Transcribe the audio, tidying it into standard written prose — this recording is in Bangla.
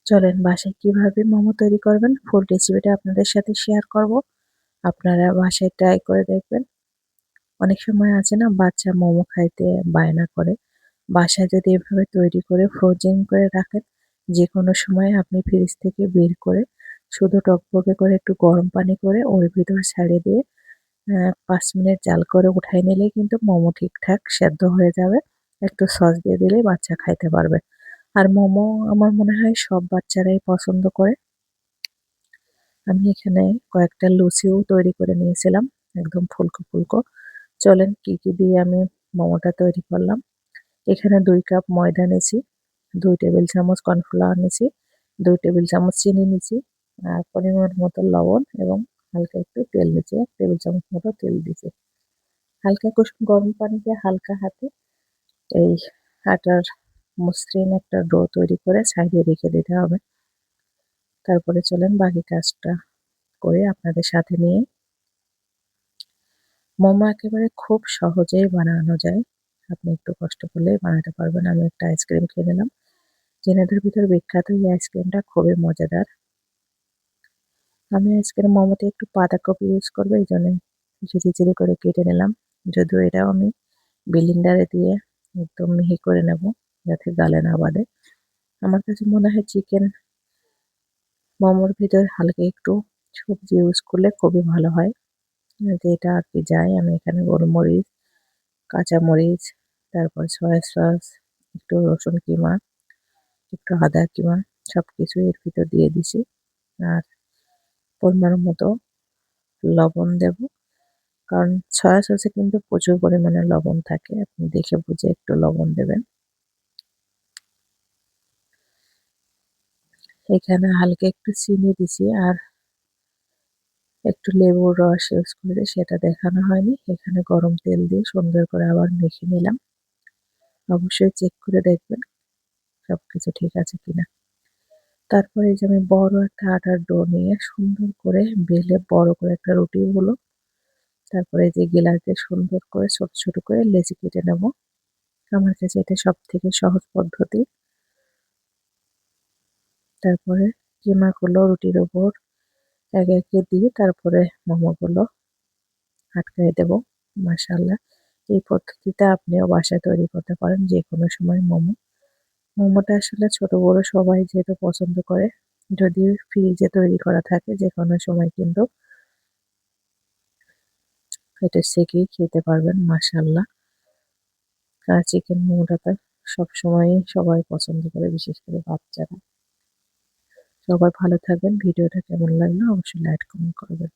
চলেন বাসায় কিভাবে মোমো তৈরি করবেন ফুল রেসিপিটা আপনাদের সাথে শেয়ার করব। আপনারা বাসায় ট্রাই করে দেখবেন। অনেক সময় আছে না, বাচ্চা মোমো খাইতে বায়না করে। বাসায় যদি এভাবে তৈরি করে ফ্রোজেন করে রাখেন, যে কোনো সময় আপনি ফ্রিজ থেকে বের করে শুধু টকবকে করে একটু গরম পানি করে ওর ভিতর ছাড়িয়ে দিয়ে 5 মিনিট জাল করে উঠাই নিলেই কিন্তু মোমো ঠিকঠাক সেদ্ধ হয়ে যাবে। একটু সস দিয়ে দিলেই বাচ্চা খাইতে পারবে। আর মোমো আমার মনে হয় সব বাচ্চারাই পছন্দ করে। আমি এখানে কয়েকটা লুচিও তৈরি করে নিয়েছিলাম, একদম ফুলকো ফুলকো। চলেন কি কি দিয়ে আমি মোমোটা তৈরি করলাম। এখানে 2 কাপ ময়দা নিয়েছি, 2 টেবিল চামচ কর্নফ্লাওয়ার নিয়েছি, 2 টেবিল চামচ চিনি নিয়েছি, আর পরিমাণ মতো লবণ এবং হালকা একটু তেল নিয়েছি, 1 টেবিল চামচ মতো তেল দিয়েছি। হালকা কুসুম গরম পানিতে হালকা হাতে এই আটার মসৃণ একটা ডো তৈরি করে সাইডে রেখে দিতে হবে। তারপরে চলেন বাকি কাজটা করে আপনাদের সাথে নিয়ে। মোমো একেবারে খুব সহজেই বানানো যায়। আপনি একটু কষ্ট করলেই বানাতে পারবেন। আমি একটা আইসক্রিম খেয়ে নিলাম। চীনাদের ভিতর বিখ্যাত এই আইসক্রিমটা খুবই মজাদার। আমি আজকের মোমোতে একটু বাঁধাকপি ইউজ করবো, এই জন্য ঝিরি ঝিরি করে কেটে নিলাম। যদিও এটাও আমি ব্লেন্ডারে দিয়ে একদম মিহি করে নেব, যাতে গালে না বাঁধে। আমার কাছে মনে হয় চিকেন মোমোর ভিতর হালকা একটু সবজি ইউজ করলে খুবই ভালো হয়। যেটা আর কি যায়, আমি এখানে গোলমরিচ, কাঁচামরিচ, তারপর সয়া সস, একটু রসুন কিমা, একটু আদা কিমা, সবকিছু এর ভিতর দিয়ে দিছি। আর পরিমাণ মতো লবণ দেব, কারণ সয়া সসে কিন্তু প্রচুর পরিমাণে লবণ থাকে। আপনি দেখে বুঝে একটু লবণ দেবেন। এখানে হালকা একটু চিনি দিছি, আর একটু লেবুর রস ইউজ করে সেটা দেখানো হয়নি। এখানে গরম তেল দিয়ে সুন্দর করে আবার মেখে নিলাম। অবশ্যই চেক করে দেখবেন সবকিছু ঠিক আছে কিনা। তারপরে এই যে আমি বড় একটা আটার ডো নিয়ে সুন্দর করে বেলে বড় করে একটা রুটি হলো। তারপরে এই যে গিলাস দিয়ে সুন্দর করে ছোট ছোট করে লেচি কেটে নেব। আমার কাছে এটা সব থেকে সহজ পদ্ধতি। তারপরে কিমাগুলো রুটির উপর একে একে দিয়ে তারপরে মোমোগুলো আটকাই দেব। মাশাআল্লাহ, এই পদ্ধতিতে আপনিও বাসায় তৈরি করতে পারেন যে কোনো সময় মোমো। মোমোটা আসলে ছোট বড় সবাই যেহেতু পছন্দ করে, যদি ফ্রিজে তৈরি করা থাকে যে কোনো সময় কিন্তু এটা সেকেই খেতে পারবেন। মাশাআল্লাহ, আর চিকেন মোমোটা তো সবসময়ই সবাই পছন্দ করে, বিশেষ করে বাচ্চারা। সবাই ভালো থাকবেন। ভিডিওটা কেমন লাগলো অবশ্যই লাইক কমেন্ট করবেন।